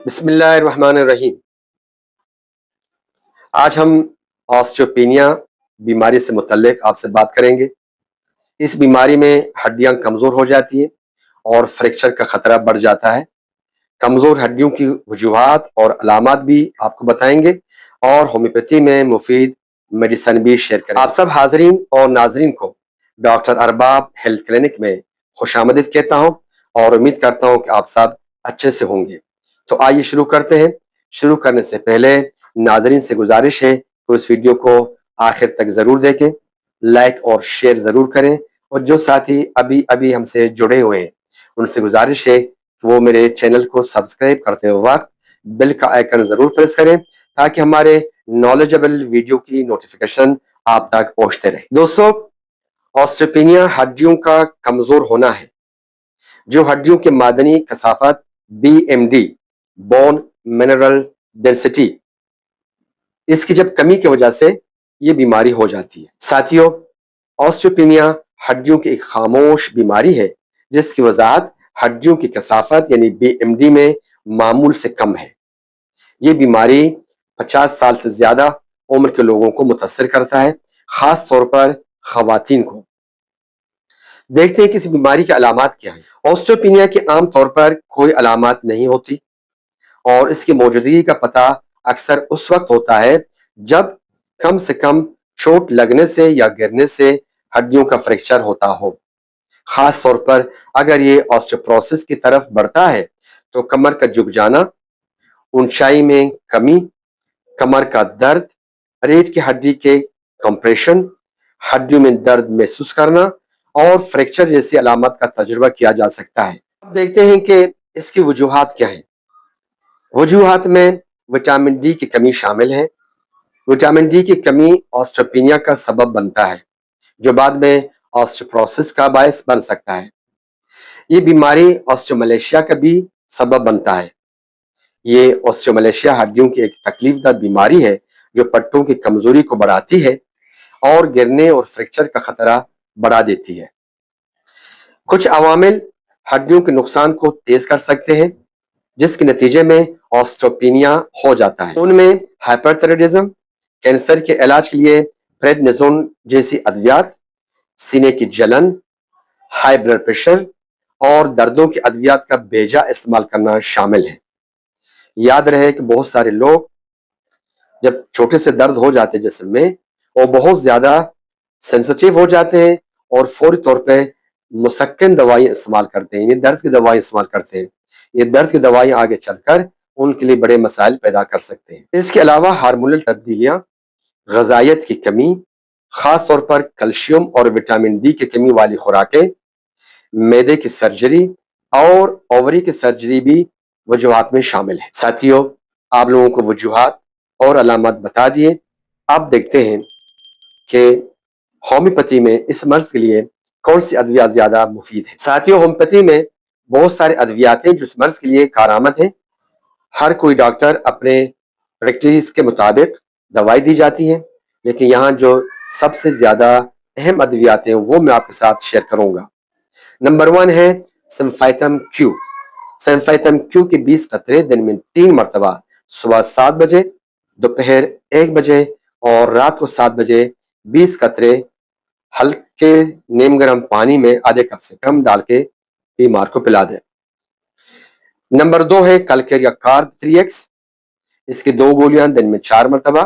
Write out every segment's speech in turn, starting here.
बिस्मिल्लाहिर्रहमानिर्रहीम। आज हम ऑस्टियोपेनिया बीमारी से मुतल्लिक आपसे बात करेंगे। इस बीमारी में हड्डियां कमज़ोर हो जाती हैं और फ्रैक्चर का ख़तरा बढ़ जाता है। कमज़ोर हड्डियों की वजूहात और अलामात भी आपको बताएंगे और होम्योपैथी में मुफीद मेडिसिन भी शेयर करेंगे। आप सब हाज़रीन और नाज़रीन को डॉक्टर अरबाब हेल्थ क्लिनिक में खुशामदीद कहता हूँ और उम्मीद करता हूँ कि आप सब अच्छे से होंगे। तो आइए शुरू करते हैं। शुरू करने से पहले नाज़रीन से गुजारिश है तो इस वीडियो को आखिर तक ज़रूर देखें, लाइक और शेयर ज़रूर करें और जो साथी अभी अभी हमसे जुड़े हुए हैं उनसे गुजारिश है कि वो मेरे चैनल को सब्सक्राइब करते वक्त बेल का आइकन ज़रूर प्रेस करें ताकि हमारे नॉलेजेबल वीडियो की नोटिफिकेशन आप तक पहुंचते रहे। दोस्तों, ऑस्टियोपेनिया हड्डियों का कमज़ोर होना है जो हड्डियों के मादनी कसाफत BMD बोन मिनरल डेंसिटी इसकी जब कमी की वजह से ये बीमारी हो जाती है। साथियों, ऑस्टियोपेनिया हड्डियों की एक खामोश बीमारी है जिसकी वजाहत हड्डियों की कसाफत यानी BMD में मामूल से कम है। ये बीमारी 50 साल से ज्यादा उम्र के लोगों को मुतासर करता है, खास तौर पर खवातीन को। देखते हैं कि इस बीमारी की अलामात क्या है। ऑस्टियोपेनिया की आम तौर पर कोई अलामात नहीं होती और इसकी मौजूदगी का पता अक्सर उस वक्त होता है जब कम से कम चोट लगने से या गिरने से हड्डियों का फ्रैक्चर होता हो। खास तौर पर अगर ये ऑस्टियोपोरोसिस की तरफ बढ़ता है तो कमर का झुक जाना, ऊंचाई में कमी, कमर का दर्द, रीढ़ की हड्डी के कंप्रेशन, हड्डियों में दर्द महसूस करना और फ्रैक्चर जैसी अलामत का तजुर्बा किया जा सकता है। अब देखते हैं कि इसकी वजूहात क्या है। वजूहात में विटामिन डी की कमी शामिल है। विटामिन डी की कमी ऑस्टियोपेनिया का सबब बनता है जो बाद में ऑस्टियोपोरोसिस का बायस बन सकता है। ये बीमारी ऑस्टियोमलेशिया का भी सबब बनता है। ये ऑस्टियोमलेशिया हड्डियों की एक तकलीफदा बीमारी है जो पट्टों की कमजोरी को बढ़ाती है और गिरने और फ्रैक्चर का खतरा बढ़ा देती है। कुछ अवामिल हड्डियों के नुकसान को तेज कर सकते हैं जिसके नतीजे में ऑस्टियोपेनिया हो जाता है। उनमें हाइपरथायरायडिज्म, कैंसर के इलाज के लिए प्रेडनिसोन जैसी अद्वियात, सीने की जलन, हाई ब्लड प्रेशर और दर्दों की अद्वियात का बेजा इस्तेमाल करना शामिल है। याद रहे कि बहुत सारे लोग जब छोटे से दर्द हो जाते हैं जिस्म में, वो बहुत ज्यादा सेंसिटिव हो जाते हैं और फौरी तौर पे मुसक्किन दवाई इस्तेमाल करते हैं, ये दर्द की दवाई इस्तेमाल करते हैं। ये दर्द की दवाई आगे चलकर उनके लिए बड़े मसाइल पैदा कर सकते हैं। इसके अलावा हार्मोनल तब्दीलियां, ग़िज़ाइयत की कमी, खास तौर पर कैल्शियम और विटामिन डी की कमी वाली खुराकें, मैदे की सर्जरी और ओवरी की सर्जरी भी वजूहात में शामिल है। साथियों, आप लोगों को वजूहात और अलामत बता दिए। अब देखते हैं कि होम्योपैथी में इस मर्ज के लिए कौन सी अद्वियात ज्यादा मुफीद है। साथियों, होम्योपैथी में बहुत सारे अद्वियात हैं जो इस मर्ज के लिए कारआमद हैं। हर कोई डॉक्टर अपने प्रैक्टिस के मुताबिक दवाई दी जाती है, लेकिन यहाँ जो सबसे ज्यादा अहम अद्वियात हैं वो मैं आपके साथ शेयर करूंगा। नंबर 1 है सिम्फाइटम क्यू। सिम्फाइटम क्यू के 20 कतरे दिन में 3 मरतबा सुबह 7 बजे, दोपहर 1 बजे और रात को 7 बजे 20 कतरे हल्के नीम गर्म पानी में आधे कप से कम डाल के बीमार को पिला दें। नंबर 2 है कैलकेरिया कार्ब 3x। इसकी 2 गोलियां दिन में 4 मरतबा।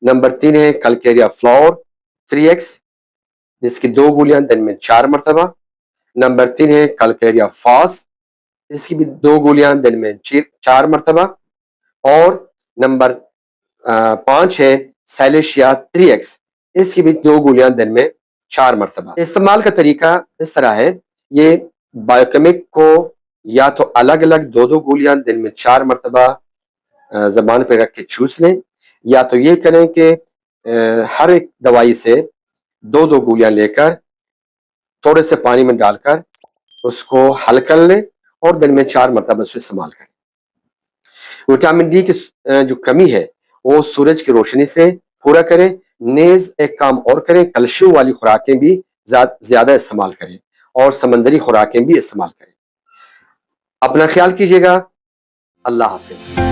नंबर 3 है कैलकेरिया फ्लोर 3x, जिसकी 2 गोलियां दिन में 4 मरतबा। नंबर 3 है कैलकेरिया फॉस, इसकी भी 2 गोलियां दिन में 4 मरतबा। और नंबर 5 है साइलेशिया 3x, इसकी भी 2 गोलियां दिन में 4 मरतबा। इस्तेमाल का तरीका इस तरह है, ये बायोकेमिक को या तो अलग अलग 2-2 गोलियां दिन में 4 मरतबा जबान पे रख के चूस लें, या तो ये करें कि हर एक दवाई से 2-2 गोलियां लेकर थोड़े से पानी में डालकर उसको हल कर लें और दिन में 4 मरतबा उसको इस्तेमाल करें। विटामिन डी की जो कमी है वो सूरज की रोशनी से पूरा करें। नेज एक काम और करें, कैल्शियम वाली खुराकें भी ज्यादा इस्तेमाल करें और समंदरी खुराकें भी इस्तेमाल करें। अपना ख्याल कीजिएगा। اللہ حافظ.